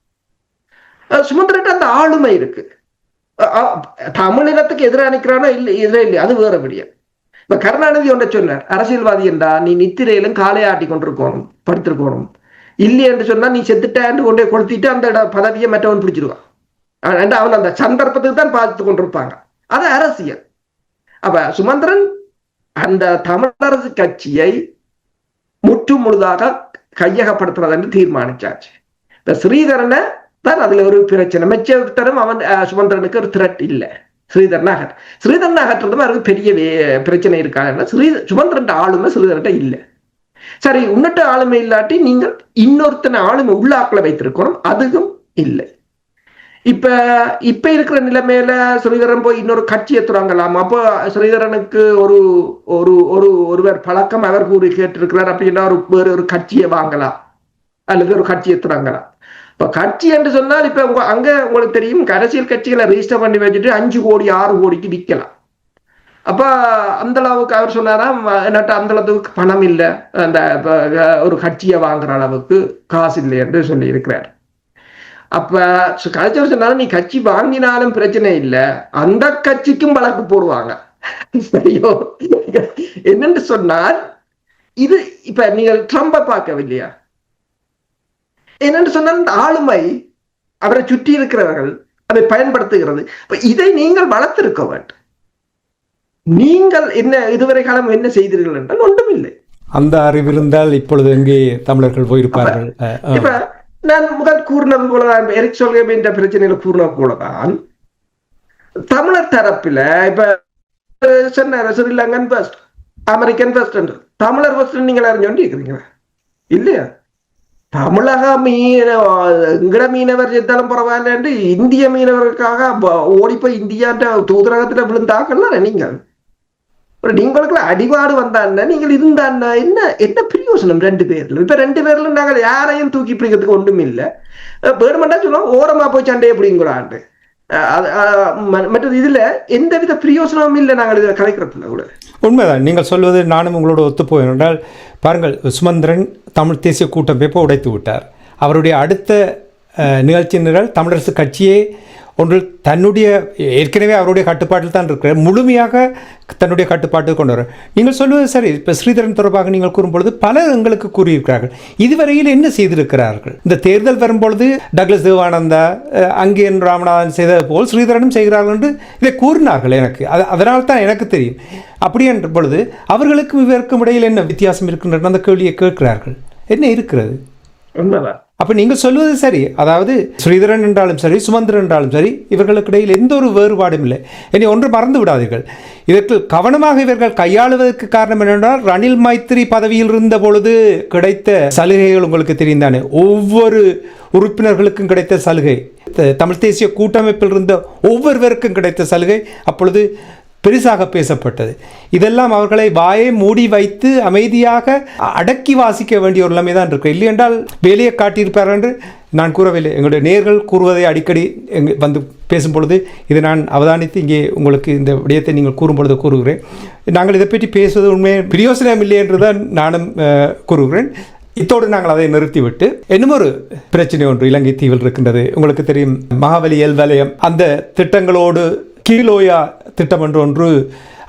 சுமந்திரன் அந்த ஆளுமை இருக்கு. தமிழினத்துக்கு எதிராக நிற்கிறானோ இல்லை, அது வேற விடியம். இப்ப கருணாநிதி ஒன்றை சொன்னார், அரசியல்வாதி என்றா நீ நித்திரையிலும் காலை ஆட்டி கொண்டிருக்கணும், படுத்திருக்கணும். இல்லை என்று சொன்னா நீ செத்துட்டான்னு கொண்டே கொளுத்திட்டு அந்த பதவியை மற்றவன் பிடிச்சிருவான். அவன் அந்த சந்தர்ப்பத்துக்கு தான் பார்த்து கொண்டிருப்பாங்க. அது அரசியல். அப்ப சுமந்திரன் அந்த தமிழரசு கட்சியை முற்று முழுதாக கையகப்படுத்துறது என்று தீர்மானிச்சாச்சு. இந்த ஸ்ரீதரனை தான் அதுல ஒரு பிரச்சனை. மெச்சத்தரும் அவன் சுமந்திரனுக்கு ஒரு த்ரெட் இல்லை. ஸ்ரீதரன் அகற்றதும் அவருக்கு பெரிய பிரச்சனை இருக்காங்க. சுமந்திரன் ஆளுமை ஸ்ரீதரன் இல்லை. சரி, உன்னிட்ட ஆளுமை இல்லாட்டி நீங்கள் இன்னொருத்தனை ஆளுமை உள்ளாக்களை வைத்திருக்கணும், அதுவும் இல்லை. இப்ப இருக்கிற நிலைமையில ஸ்ரீதரன் போய் இன்னொரு கட்சி ஏத்துறாங்களாம். அப்போ ஸ்ரீதரனுக்கு ஒருவர் பழக்கம் அவர் கூறி கேட்டிருக்கிறார் அப்படின்னா வேறு ஒரு கட்சியை வாங்கலாம் அல்லது ஒரு கட்சி ஏத்துறாங்களாம். இப்ப கட்சி என்று சொன்னால் இப்ப அங்க உங்களுக்கு தெரியும், அரசியல் கட்சிகளை ரெஜிஸ்டர் பண்ணி வச்சுட்டு 5 கோடி 6 கோடிக்கு விற்கலாம். அப்ப அந்த அளவுக்கு அவர் சொன்னாராம், என்னட்ட அந்த அளவுக்கு பணம் இல்லை, அந்த ஒரு கட்சியை வாங்குற அளவுக்கு காசு இல்லை என்று சொல்லி இருக்கிறார். அப்ப கலைச்சர் சொன்னாலும் நீ கட்சி வாங்கினாலும் பிரச்சனை இல்லை, அந்த கட்சிக்கும் வழக்கு போடுவாங்க. சரியோ? என்னன்னு சொன்னால் இது இப்ப நீங்கள் ட்ரம்பை பார்க்கவில்லையா? என்னன்னு சொன்னால் ஆளுமை, அவரை சுற்றி இருக்கிறவர்கள் அதை பயன்படுத்துகிறது. இதை நீங்கள் வளர்த்திருக்க வேண்டும். நீங்கள் என்ன இதுவரை காலம் என்ன செய்தீர்கள் என்றால் ஒன்றுமில்லை. அந்த அறிவு இருந்தால் இப்பொழுது எங்கே தமிழர்கள் போயிருப்பார்கள்? இப்ப நான் முதல் கூறினது போலதான், எரிக் சொல்கேம் என்ற பிரச்சனையில கூறினது போலதான், தமிழர் தரப்பில இப்ப சொன்னார் ஸ்ரீலங்கன் ஃபர்ஸ்ட், அமெரிக்கன் ஃபர்ஸ்ட் என்று. தமிழர் ஃபர்ஸ்ட் நீங்கள் அறிஞ்சோண்டு இருக்கிறீங்களா? இல்லையா? தமிழக எங்கட மீனவர் செத்தாலும் பரவாயில்ல, இந்திய மீனவர்களுக்காக ஓடிப்போய் இந்தியான்ற தூதரகத்துல விழுந்தாக்கல நீங்கள். நீங்களுக்குள்ள அடிபாடு வந்தான்னா நீங்கள் இருந்தான்னா என்ன என்ன பிரயோசனம்? 2 பேர்ல இப்ப 2 பேர்ல நாங்கள் யாரையும் தூக்கி பிடிக்கிறதுக்கு ஒன்றும் இல்லை. வேணுமெண்டா சொல்லுவோம் ஓரமா போய் சண்டையை பிடிங்கூடாண்டு. மற்றது இதுல எந்தவித பிரயோசனமும் இல்லை நாங்கள் இதை கலைக்கிறதுல கூட. உண்மைதான் நீங்கள் சொல்வது, நானும் உங்களோட ஒத்துப்போவேன் என்றால் பாருங்கள், சுமந்திரன் தமிழ் தேசிய கூட்டமைப்பை உடைத்து விட்டார். அவருடைய அடுத்த நிகழ்ச்சி நிரல் தமிழரசு கட்சியே ஒன்று தன்னுடைய ஏற்கனவே அவருடைய கட்டுப்பாட்டில் தான் இருக்கிற முழுமையாக தன்னுடைய கட்டுப்பாட்டுக்கு கொண்டு வர. நீங்கள் சொல்வது சரி. இப்போ ஸ்ரீதரன் தொடர்பாக நீங்கள் கூறும்பொழுது பலர் எங்களுக்கு கூறியிருக்கிறார்கள், இதுவரையில் என்ன செய்திருக்கிறார்கள். இந்த தேர்தல் வரும்பொழுது டக்ளஸ் தேவானந்தா அங்கேன் ராமநாதன் செய்தது போல் ஸ்ரீதரனும் செய்கிறார்கள் என்று இதை கூறினார்கள் எனக்கு. அதனால் தான் எனக்கு தெரியும். அப்படி என்ற பொழுது அவர்களுக்கும் இவருக்கும் இடையில் என்ன வித்தியாசம் இருக்கின்றன அந்த கேள்வியை கேட்கிறார்கள். என்ன இருக்கிறது? உண்மைதான். அப்போ நீங்கள் சொல்வது சரி. அதாவது ஸ்ரீதரன் என்றாலும் சரி, சுமந்திரன் என்றாலும் சரி, இவர்களுக்கு இடையில் எந்த ஒரு வேறுபாடும் இல்லை. இனி ஒன்று மறந்து விடாதீர்கள், இதற்கு கவனமாக இவர்கள் கையாளுவதற்கு காரணம் என்னென்றால், ரணில் மைத்திரி பதவியில் இருந்த பொழுது கிடைத்த சலுகைகள் உங்களுக்கு தெரியும் தானே. ஒவ்வொரு உறுப்பினர்களுக்கும் கிடைத்த சலுகை, தமிழ் தேசிய கூட்டமைப்பில் இருந்த ஒவ்வொருவருக்கும் கிடைத்த சலுகை அப்பொழுது பெரிசாக பேசப்பட்டது. இதெல்லாம் அவர்களை வாயை மூடி வைத்து அமைதியாக அடக்கி வாசிக்க வேண்டிய ஒரு நிலைமை தான் இருக்கு. இல்லை என்றால் வேலையை காட்டியிருப்பார்கள் என்று நான் கூறவில்லை. எங்களுடைய நேர்கள் கூறுவதை அடிக்கடி வந்து பேசும் பொழுது இதை நான் அவதானித்து இங்கே உங்களுக்கு இந்த விடயத்தை நீங்கள் கூறும்பொழுது கூறுகிறேன். நாங்கள் இதை பற்றி பேசுவது உண்மையை பிரயோசனம் இல்லை என்று தான் நானும் கூறுகிறேன். இத்தோடு நாங்கள் அதை நிறுத்திவிட்டு இன்னும் ஒரு பிரச்சனை ஒன்று இலங்கை தீவில் இருக்கின்றது. உங்களுக்கு தெரியும், மகாவலி எல் வலயம் அந்த திட்டங்களோடு கிவிலோயா திட்டம் என்று ஒன்று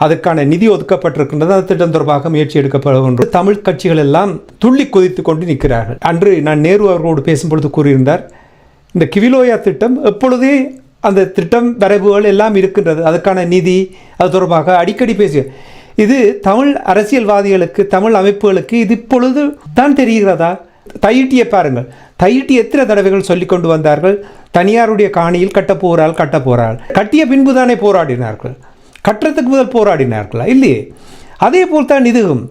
அதற்கான நிதி ஒதுக்கப்பட்டிருக்கின்றது. அந்த திட்டம் தொடர்பாக முயற்சி எடுக்கப்பட ஒன்று. தமிழ் கட்சிகள் எல்லாம் துள்ளி குதித்து கொண்டு நிற்கிறார்கள். அன்று நான் நேரு அவர்களோடு பேசும்பொழுது கூறியிருந்தார், இந்த கிவிலோயா திட்டம் எப்பொழுதே அந்த திட்டம் வரைவுகள் எல்லாம் இருக்கின்றது, அதற்கான நிதி அது தொடர்பாக அடிக்கடி பேசி. இது தமிழ் அரசியல்வாதிகளுக்கு, தமிழ் அமைப்புகளுக்கு இது இப்பொழுது தான் தெரிகிறதா? தையிட்டியை பாருங்கள். தையிட்டி எத்தனை தடவைகள் சொல்லிக் கொண்டு வந்தார்கள், தனியாருடைய காணியில் கட்டப்போறாள் கட்டப்போறாள். கட்டிய பின்பு தானே போராடினார்கள், கட்டுறதுக்கு முதல் போராடினார்களா? இல்லையே. அதே போல் தான் இதுவும்.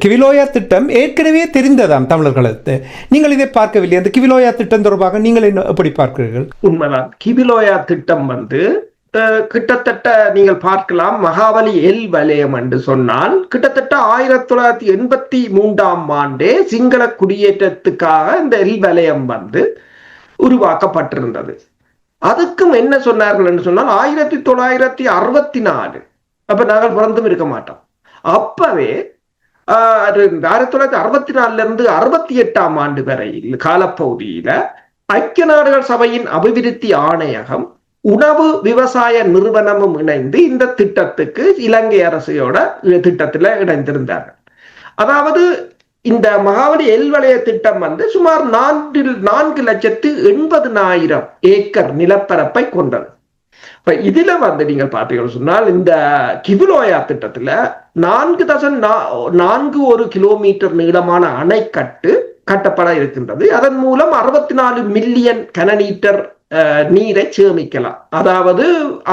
கிவிலோயா திட்டம் ஏற்கனவே தெரிந்ததாம் தமிழர்களுக்கு. நீங்கள் இதை பார்க்கவில்லை. அந்த கிவிலோயா திட்டம் தொடர்பாக நீங்கள் எப்படி பார்க்கிறீர்கள்? உண்மைதான். கிவிலோயா திட்டம் கிட்டத்தட்ட நீங்கள் பார்க்கலாம், மகாவலி எல் வலயம் என்று சொன்னால் கிட்டத்தட்ட 1983 ஆண்டே சிங்கள குடியேற்றத்துக்காக இந்த எல் வலயம் உருவாக்கப்பட்டிருந்தது. அதுக்கும் என்ன சொன்னார்கள் என்று சொன்னால் 1964, அப்ப நாங்கள் பிறந்தும் இருக்க மாட்டோம். அப்பவே 1964 இருந்து 68 ஆண்டு வரையில் காலப்பகுதியில ஐக்கிய நாடுகள் சபையின் அபிவிருத்தி ஆணையகம், உணவு விவசாய நிறுவனமும் இணைந்து இந்த திட்டத்துக்கு இலங்கை அரசையோட திட்டத்தில் இணைந்திருந்தார்கள். அதாவது இந்த மகாவலி எல் வலய திட்டம் சுமார் 4,80,000 ஏக்கர் நிலப்பரப்பை கொண்டது. இப்ப இதுல நீங்கள் பார்த்தீங்கன்னு சொன்னால் இந்த கிவிலோயா திட்டத்துல 4.41 கிலோமீட்டர் நீளமான அணைக்கட்டு கட்டப்பட இருக்கின்றது. அதன் மூலம் 64 மில்லியன் கனலீட்டர் நீரை சேமிக்கலாம். அதாவது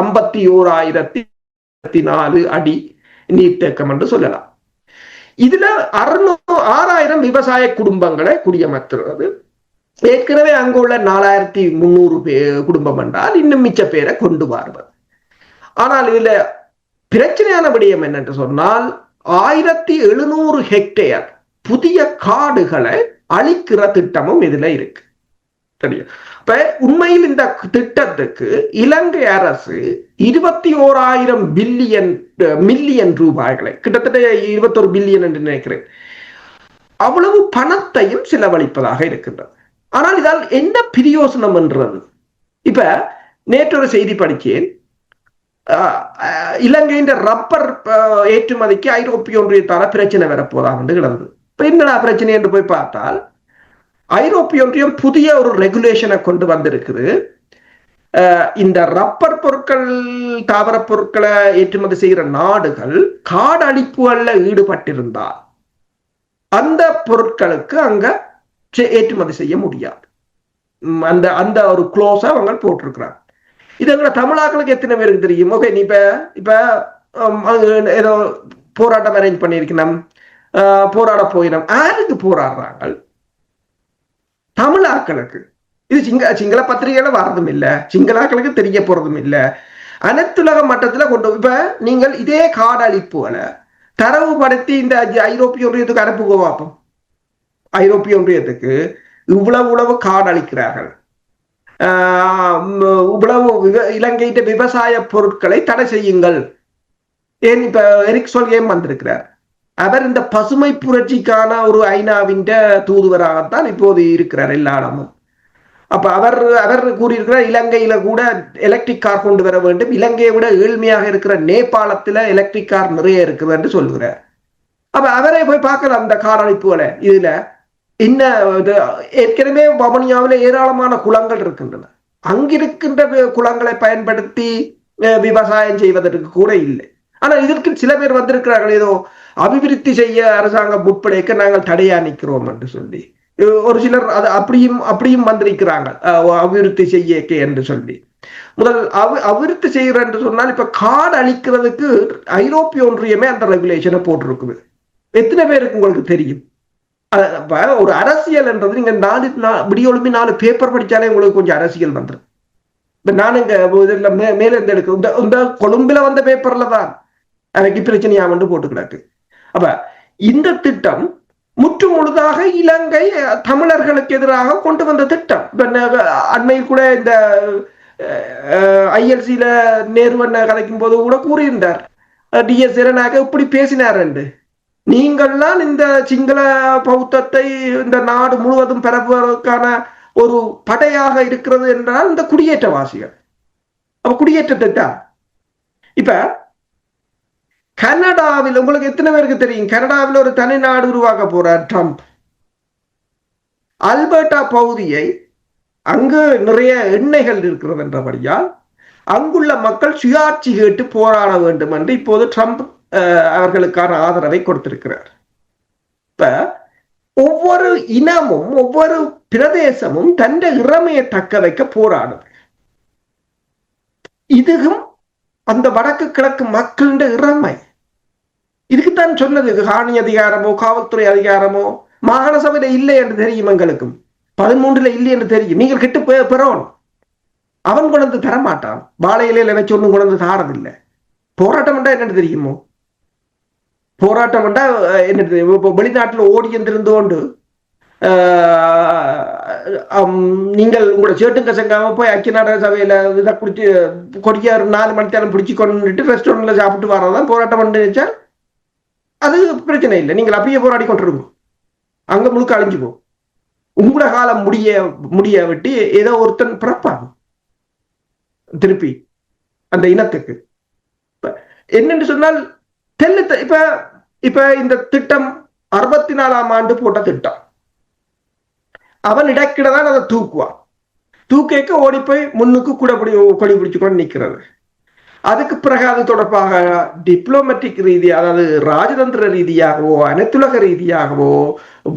51,004 அடி நீர்த்தேக்கம் என்று சொல்லலாம். இதுல 6,000 விவசாய குடும்பங்களை குடியமர்த்துறது. ஏற்கனவே அங்குள்ள 4,300 குடும்பம் என்றால் இன்னும் மிச்ச பேரை கொண்டு வருவது. ஆனால் இதுல பிரச்சனையான விடயம் என்னென்று சொன்னால் 1,700 ஹெக்டேர் புதிய காடுகளை அழிக்கிற திட்டமும் இதுல இருக்கு. தெரியும். இப்ப உண்மையில் இந்த திட்டத்துக்கு இலங்கை அரசு 21,000 மில்லியன் ரூபாய்களை, கிட்டத்தட்ட 21 பில்லியன் என்று நினைக்கிறேன், அவ்வளவு பணத்தையும் செலவழிப்பதாக இருக்கின்றது. ஆனால் இதால் என்ன பிரயோசனம் என்றது? இப்ப நேற்றொரு செய்தி படித்தேன். இலங்கையின் ரப்பர் ஏற்றுமதிக்கு ஐரோப்பிய ஒன்றியத்தால பிரச்சனை வரப்போதாக என்று கிடந்தது. இப்ப என்னடா பிரச்சனை என்று போய் பார்த்தால், ஐரோப்பிய ஒன்றியம் புதிய ஒரு ரெகுலேஷனை கொண்டு வந்திருக்குது. இந்த ரப்பர் பொருட்கள், தாவர பொருட்களை ஏற்றுமதி செய்கிற நாடுகள் காடழிப்புகள்ல ஈடுபட்டிருந்தால் அந்த பொருட்களுக்கு அங்க ஏற்றுமதி செய்ய முடியாது. அந்த அந்த ஒரு க்ளோஸ அவங்க போட்டிருக்கிறாங்க. இது எங்க தமிழாக்களுக்கு எத்தனை பேருக்கு தெரியும்? ஓகே, நீ இப்ப ஏதோ போராட்டம் அரேஞ்ச் பண்ணியிருக்கணும், போராட போயிடும். யாருக்கு போராடுறாங்க? தமிழாக்களுக்கு. இது சிங்கள பத்திரிகையில வர்றதும் இல்லை, சிங்களாக்களுக்கு தெரிய போறதும் இல்லை. அனைத்துலக மட்டத்துல கொண்டு இப்ப நீங்கள் இதே காடழிப்புகளை தரவுபடுத்தி இந்த ஐரோப்பிய ஒன்றியத்துக்கு அனுப்புக பார்ப்போம். ஐரோப்பிய ஒன்றியத்துக்கு இவ்வளவு காடழிக்கிறார்கள், இவ்வளவு இலங்கையிட்ட விவசாய பொருட்களை தடை செய்யுங்கள். ஏன் இப்ப எரிக் சொல்கேம் வந்திருக்கிறார். அவர் இந்த பசுமை புரட்சிக்கான ஒரு ஐநாவின் தூதுவராகத்தான் இப்போது இருக்கிறார் எல்லா இடமும். அப்ப அவர் கூறியிருக்கிறார், இலங்கையில கூட எலக்ட்ரிக் கார் கொண்டு வர வேண்டும், இலங்கையை விட ஏழ்மையாக இருக்கிற நேபாளத்துல எலக்ட்ரிக் கார் நிறைய இருக்குது என்று சொல்கிறார். அப்ப அவரை போய் பார்க்கலாம் அந்த காடழிப்புகளை. இதுல என்ன, ஏற்கனவே வவுனியாவில் ஏராளமான குளங்கள் இருக்கின்றன. அங்கிருக்கின்ற குளங்களை பயன்படுத்தி விவசாயம் செய்வதற்கு கூட இல்லை. ஆனா இதற்கு சில பேர் வந்திருக்கிறார்கள், ஏதோ அபிவிருத்தி செய்ய அரசாங்கம் முற்படைக்க நாங்கள் தடையா நிற்கிறோம் என்று சொல்லி. ஒரு சிலர் அது அப்படியும் வந்திருக்கிறாங்க, அபிவிருத்தி செய்ய என்று சொல்லி. முதல் அபிவிருத்தி செய்யற என்று சொன்னால், இப்ப காடு அழிக்கிறதுக்கு ஐரோப்பிய ஒன்றியமே அந்த ரெகுலேஷனை போட்டிருக்குது. எத்தனை பேருக்கு உங்களுக்கு தெரியும்? ஒரு அரசியல் என்றது நீங்க விடியோலுமே 4 பேப்பர் படிச்சாலே உங்களுக்கு கொஞ்சம் அரசியல் வந்துடும். இப்ப நான் இங்க மேல இருந்து எடுக்க இந்த கொழும்புல வந்த பேப்பர்ல தான் எனக்கு பிரச்சனையா வந்து போட்டு கிடக்கு. அப்ப இந்த திட்டம் முற்று முழுதாக இலங்கை தமிழர்களுக்கு எதிராக கொண்டு வந்த திட்டம். அண்மையில் கூட இந்த ILC நேருவண்ண கதைக்கும் போது கூட கூறியிருந்தார், DS சேரனாக இப்படி பேசினார் என்று. நீங்கள்லாம் இந்த சிங்கள பௌத்தத்தை இந்த நாடு முழுவதும் பரப்புவதற்கான ஒரு படையாக இருக்கிறது என்றால் இந்த குடியேற்றவாசிகள். அப்ப குடியேற்றத்தை தான் இப்ப கனடாவில் உங்களுக்கு எத்தனை பேருக்கு தெரியும்? கனடாவில் ஒரு தனி நாடு உருவாக்க போறார் ட்ரம்ப். அல்பர்டா பகுதியை, அங்கு நிறைய எண்ணெய்கள் இருக்கிறது என்றபடியால் அங்குள்ள மக்கள் சுயாட்சி கேட்டு போராட வேண்டும் என்று இப்போது ட்ரம்ப் அவர்களுக்கான ஆதரவை கொடுத்திருக்கிறார். இப்ப ஒவ்வொரு இனமும் ஒவ்வொரு பிரதேசமும் தன் இறமையை தக்க வைக்க போராடுது. இதுவும் அந்த வடக்கு கிழக்கு மக்களின் இறமை. இதுக்குத்தான் சொன்னது, காணி அதிகாரமோ காவல்துறை அதிகாரமோ மாகாண சபையில இல்லை என்று தெரியும், எங்களுக்கும் 13 இல்லை என்று தெரியும். நீங்கள் கிட்ட பெறணும். அவன் கொண்டு தரமாட்டான், வாழை இலையில வச்சு ஒன்றும் கொண்டு தாரதில்லை. போராட்டம் என்றா என்னன்னு தெரியுமோ? போராட்டம் என்றா என்ன? வெளிநாட்டில் ஓடி என்றிருந்து கொண்டு நீங்கள் உங்களோட சேட்டுங்க சங்காம போய் ஐக்கிய நாடக சபையில இதை குடிச்சு கொடிக்க 4 மணி நேரம் பிடிச்சி கொண்டுட்டு ரெஸ்டாரண்ட்ல சாப்பிட்டு வரதான் போராட்டம் பண்ணிச்சா அது பிரச்சனை இல்லை. நீங்கள் அப்படியே போராடி கொண்டிருக்கும், அங்க முழுக்க அழிஞ்சு போகும். உங்களோட காலம் முடிய விட்டு ஏதோ ஒருத்தன் பிறப்பாங்க திருப்பி அந்த இனத்துக்கு. என்னன்னு சொன்னால் இப்ப இந்த திட்டம் 64ஆம் ஆண்டு போட்ட திட்டம். அவன் இடக்கிடதான் அதை தூக்குவான். தூக்க ஓடி போய் முன்னுக்கு கொடி பிடிச்சு கொண்டு நிற்கிறது. அதுக்கு பிறகு அது தொடர்பாக டிப்ளோமேட்டிக் ரீதியாக, அதாவது ராஜதந்திர ரீதியாகவோ அனைத்துலக ரீதியாகவோ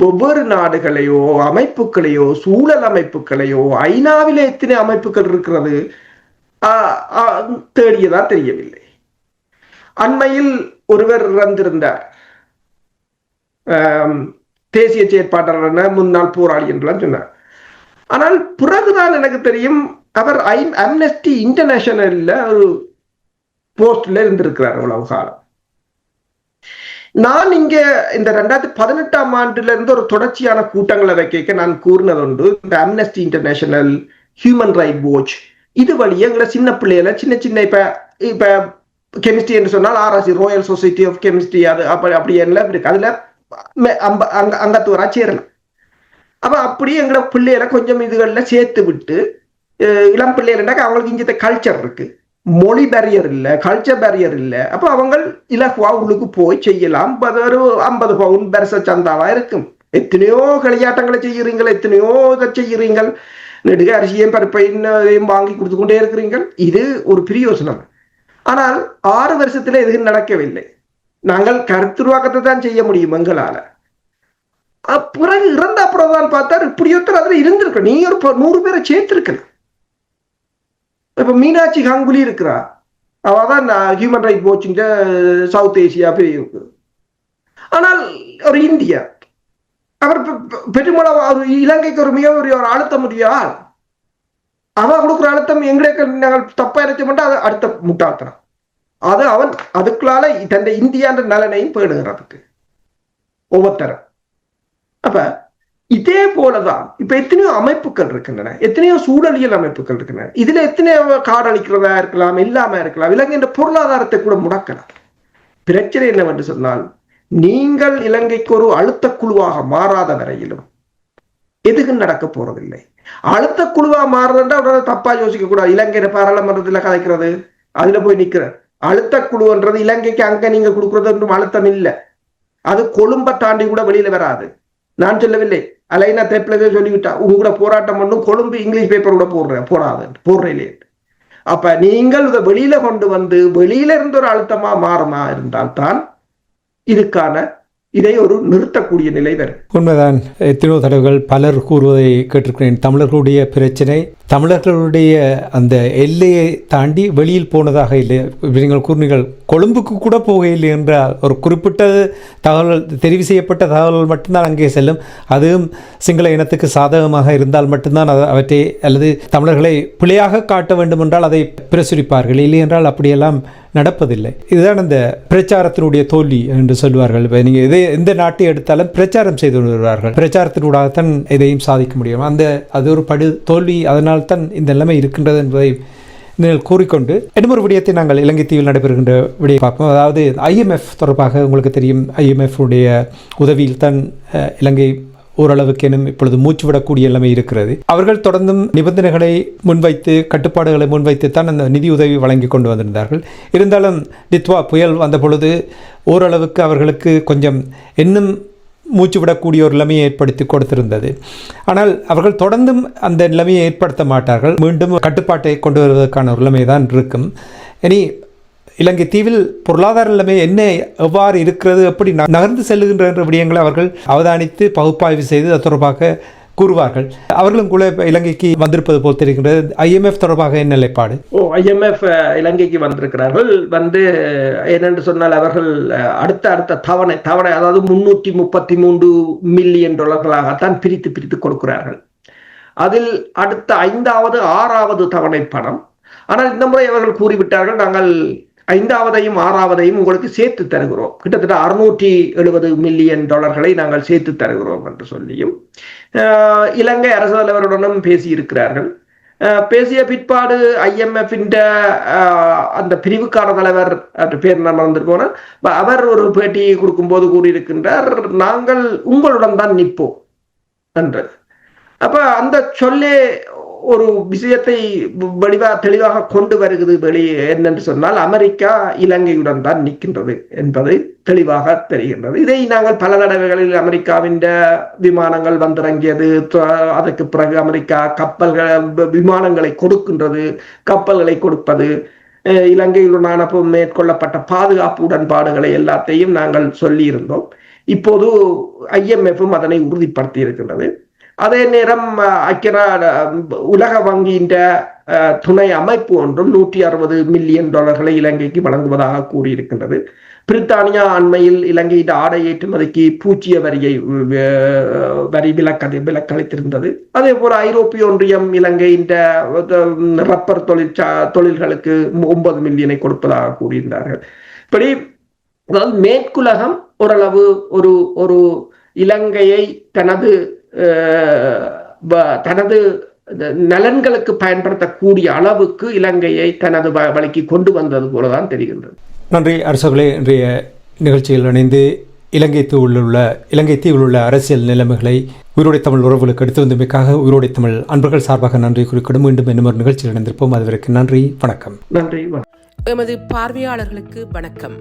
ஒவ்வொரு நாடுகளையோ அமைப்புகளையோ சூழல் அமைப்புகளையோ ஐநாவிலே எத்தனை அமைப்புகள் இருக்கிறது தேடியதா தெரியவில்லை. அண்மையில் ஒருவர் இறந்திருந்தார், தேசிய செயற்பாட்டாளர், முன்னாள் போராளி என்றுலாம் சொன்னார். ஆனால் பிறகுதான் எனக்கு தெரியும் அவர் அம்னஸ்டி இன்டர்நேஷனல்ல ஒரு போஸ்ட்ல இருந்திருக்கிறார் அவ்வளவு காலம். நான் இங்க இந்த 2018ஆம் ஆண்டுல இருந்து ஒரு தொடர்ச்சியான கூட்டங்களை வைக்க நான் கூறினது உண்டு. இந்த amnesty international, human right watch, இது வழியே எங்களை சின்ன பிள்ளைகளை சின்ன இப்ப கெமிஸ்ட்ரி என்று சொன்னால் RSC, Royal Society of Chemistry, அது அப்படி எல்லாம் இருக்கு. அதுல அங்கத்துவரா சேரலாம். அப்ப அப்படி எங்களோட பிள்ளைகளை கொஞ்சம் இதுகளில் சேர்த்து விட்டு இளம் பிள்ளைகள்னாக்க அவங்களுக்கு இங்கே கல்ச்சர் இருக்கு, மொழி பேரியர் இல்லை, கல்ச்சர் பேரியர் இல்லை. அப்ப அவங்க இலகுவா உள்ளுக்கு போய் செய்யலாம். ஒரு 50 பவுன் பெருச சந்தாவா இருக்கும். எத்தனையோ களியாட்டங்களை செய்யறீங்கள், எத்தனையோ இதை செய்யறீங்கள், நெடுக அரிசியும் பருப்பையும் வாங்கி கொடுத்து கொண்டே இருக்கிறீர்கள். இது ஒரு பிரயோசனம். ஆனால் 6 வருஷத்துல எதுவும் நடக்கவில்லை. நாங்கள் கருத்துருவாக்கத்தை தான் செய்ய முடியும் எங்களால. பிறகு இறந்த அப்புறம் தான் பார்த்தா இப்படி ஒருத்தர் அதுல இருந்திருக்க, நீ ஒரு 100 பேரை சேர்த்திருக்கலாம். இப்ப மீனாட்சி கங்குலி இருக்கிறா, அவதான் ஹியூமன் ரைட் வாட்சிங் சவுத் ஏசியா பெரிய இருக்கு. ஆனால் ஒரு இந்தியா, அவர் பெருமளவு இலங்கைக்கு ஒரு மிக ஒரு அழுத்தம் முடியாது. அவன் கொடுக்குற அழுத்தம் எங்களுக்கு நாங்கள் தப்பா இருக்க மாட்டோம். அது அடுத்த முட்டாள்தனம். அது அவன் அதுக்குள்ளால தன் இந்தியான்ற நலனையும் பேணுகிறதுக்கு ஒவ்வொருத்தரும். அப்ப இதே போலதான் இப்ப எத்தனையோ அமைப்புகள் இருக்கின்றன, எத்தனையோ சூழலியல் அமைப்புகள் இருக்கின்றன. இதுல எத்தனையோ காடழிக்கிறதா இருக்கலாம், இல்லாம இருக்கலாம், இலங்கையின் பொருளாதாரத்தை கூட முடக்கலாம். பிரச்சனை என்னவென்று சொன்னால், நீங்கள் இலங்கைக்கு ஒரு அழுத்த குழுவாக மாறாத வரையிலும் எதுவும் நடக்க போறதில்லை. அழுத்த குழுவா மாறுறதுன்றா தப்பா யோசிக்க கூடாது. இலங்கையில பாராளுமன்றத்துல கதைக்கிறது, அதுல போய் நிக்கிற அழுத்த குழுன்றது இலங்கைக்கு அங்க நீங்க கொடுக்கறது அழுத்தம் இல்லை. அது கொழும்பை தாண்டி கூட வெளியில வராது. நான் சொல்லவில்லை, அலைனா தேப்பிலவே சொல்லிவிட்டா உங்களோட போராட்டம் பண்ணும், கொழும்பு இங்கிலீஷ் பேப்பர் கூட போடுறேன். அப்ப நீங்கள் இதை வெளியில கொண்டு வந்து வெளியில இருந்து ஒரு அழுத்தமா மாறுமா இருந்தால்தான் இதை ஒரு நிறுத்தக்கூடிய நிலை வரும். உண்மைதான். எத்தனையோ தடவைகள் பலர் கூறுவதை கேட்டிருக்கிறேன். தமிழர்களுடைய பிரச்சனை தமிழர்களுடைய அந்த எல்லையை தாண்டி வெளியில் போனதாக இல்லை. நீங்கள் கூறினீர்கள் கொழும்புக்கு கூட போகையில்லை என்றால் ஒரு குறிப்பிட்ட தகவல், தெரிவு செய்யப்பட்ட தகவல்கள் மட்டும்தான் அங்கே செல்லும். அதுவும் சிங்கள இனத்துக்கு சாதகமாக இருந்தால் மட்டும்தான் அவற்றை, அல்லது தமிழர்களை பிழையாக காட்ட வேண்டும் என்றால் அதை பிரசுரிப்பார்கள். இல்லை என்றால் அப்படியெல்லாம் நடப்பதில்லை. இதுதான் அந்த பிரச்சாரத்தினுடைய தோல்வி என்று சொல்வார்கள். இப்போ நீங்கள் எந்த நாட்டை எடுத்தாலும் பிரச்சாரம் செய்து வருவார்கள். பிரச்சாரத்தினூடாகத்தான் எதையும் சாதிக்க முடியும். அது ஒரு தோல்வி. அதனால் தான் இந்த நிலைமை இருக்கின்றது என்பதை நீங்கள் கூறிக்கொண்டு இன்னொரு விடயத்தை நாங்கள் இலங்கை தீவில் நடைபெறுகின்ற விடயம் பார்ப்போம். அதாவது IMF தொடர்பாக உங்களுக்கு தெரியும், IMF உடைய உதவியில் தான் இலங்கை ஓரளவுக்கேனும் இப்பொழுது மூச்சுவிடக்கூடிய நிலைமை இருக்கிறது. அவர்கள் தொடர்ந்தும் நிபந்தனைகளை முன்வைத்து, கட்டுப்பாடுகளை முன்வைத்து தான் அந்த நிதி உதவி வழங்கி கொண்டு வந்திருந்தார்கள். இருந்தாலும் டித்வா புயல் வந்த பொழுது ஓரளவுக்கு அவர்களுக்கு கொஞ்சம் இன்னும் மூச்சுவிடக்கூடிய ஒரு நிலைமையை ஏற்படுத்தி கொடுத்திருந்தது. ஆனால் அவர்கள் தொடர்ந்தும் அந்த நிலைமையை ஏற்படுத்த மாட்டார்கள். மீண்டும் கட்டுப்பாட்டை கொண்டு வருவதற்கான ஒரு நிலைமை தான் இருக்கும். இனி இலங்கை தீவில் பொருளாதார நிலைமை என்ன, எவ்வாறு இருக்கிறது, எப்படி நகர்ந்து செல்லுகின்ற விடயங்களை அவர்கள் அவதானித்து பகுப்பாய்வு செய்து அது தொடர்பாக கூறுவார்கள். அவர்களும் கூட இலங்கைக்கு வந்திருப்பது போல் தெரிகின்றது. IMF தொடர்பாக என்ன நிலைப்பாடு? IMF இலங்கைக்கு வந்திருக்கிறார்கள். என்னென்று சொன்னால் அவர்கள் அடுத்த தவணை அதாவது $333 மில்லியன் பிரித்து கொடுக்கிறார்கள். அதில் அடுத்த 5வது 6வது தவணை பணம். ஆனால் இந்த முறை அவர்கள் கூறிவிட்டார்கள், நாங்கள் 5வதையும் 6வதையும் உங்களுக்கு சேர்த்து தருகிறோம், கிட்டத்தட்ட $670 மில்லியன் நாங்கள் சேர்த்து தருகிறோம் என்று சொல்லியும் இலங்கை அரசு தலைவருடனும் பேசியிருக்கிறார்கள். பேசிய பிற்பாடு IMF அந்த பிரிவுக்கான தலைவர் பேர் நான் மறந்துட்டு அவர் ஒரு பேட்டியை கொடுக்கும்போது கூறியிருக்கின்றார், நாங்கள் உங்களுடன் தான் நிற்போம் என்று. அப்ப அந்த சொல்லே ஒரு விஷயத்தை தெளிவாக கொண்டு வருகிறது. என்னென்று சொன்னால் அமெரிக்கா இலங்கையுடன் தான் நிற்கின்றது என்பது தெளிவாக தெரிகின்றது. இதை நாங்கள் பல தடவைகளில் அமெரிக்காவின் விமானங்கள் வந்திறங்கியது, அதற்கு பிறகு அமெரிக்கா விமானங்களை கொடுக்கின்றது, கப்பல்களை கொடுப்பது, இலங்கையுடனான மேற்கொள்ளப்பட்ட பாதுகாப்பு உடன்பாடுகளை எல்லாத்தையும் நாங்கள் சொல்லியிருந்தோம். இப்போது IMF அதனை உறுதிப்படுத்தி இருக்கின்றது. அதே நேரம் உலக வங்கியின் துணை அமைப்பு ஒன்றும் $160 மில்லியன் இலங்கைக்கு வழங்குவதாக கூறியிருக்கின்றது. பிரித்தானியா அண்மையில் இலங்கையின் ஆடை ஏற்றுமதிக்கு பூச்சிய வரி விலக்களித்திருந்தது. அதே போல ஐரோப்பிய ஒன்றியம் இலங்கையின் ரப்பர் தொழில்களுக்கு 9 மில்லியனை கொடுப்பதாக கூறியிருந்தார்கள். இப்படி மேற்குலகம் ஓரளவு ஒரு இலங்கையை தனது நலன்களுக்கு பயன்படுத்தக்கூடிய அளவுக்கு இலங்கையை தனது வழிக்கு கொண்டு வந்தது போலதான் தெரிகின்றது. நன்றி அரசர்களே. இன்றைய நிகழ்ச்சியில் இணைந்து இலங்கை தீவில் உள்ள அரசியல் நிலைமைகளை உயிரோடை தமிழ் உறவுகளுக்கு எடுத்து வந்தமைக்காக உயிரோடை தமிழ் அன்பர்கள் சார்பாக நன்றி குறிப்பிடும். மீண்டும் இன்னொரு நிகழ்ச்சியில் இணைந்திருப்போம். அதுவரைக்கும் நன்றி, வணக்கம். நன்றி. எமது பார்வையாளர்களுக்கு வணக்கம்.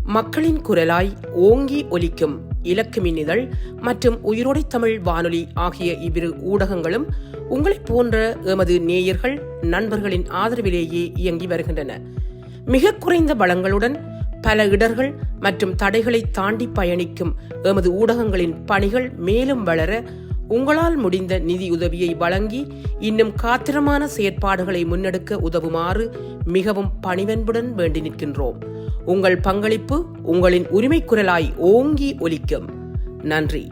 மக்களின் குரலாய் ஓங்கி ஒலிக்கும் இலக்கு மின்னிதழ் மற்றும் உயிரோடை தமிழ் வானொலி ஆகிய இவ்விரு ஊடகங்களும் உங்களைப் போன்ற எமது நேயர்கள் நண்பர்களின் ஆதரவிலேயே இயங்கி வருகின்றன. மிக குறைந்த பலங்களுடன் பல இடர்கள் மற்றும் தடைகளை தாண்டி பயணிக்கும் எமது ஊடகங்களின் பணிகள் மேலும் வளர உங்களால் முடிந்த நிதி உதவியை வழங்கி இன்னும் காத்திரமான செயற்பாடுகளை முன்னெடுக்க உதவுமாறு மிகவும் பணிவன்புடன் வேண்டி நிற்கின்றோம். உங்கள் பங்களிப்பு உங்களின் உரிமை குரலாய் ஓங்கி ஒலிக்கும். நன்றி.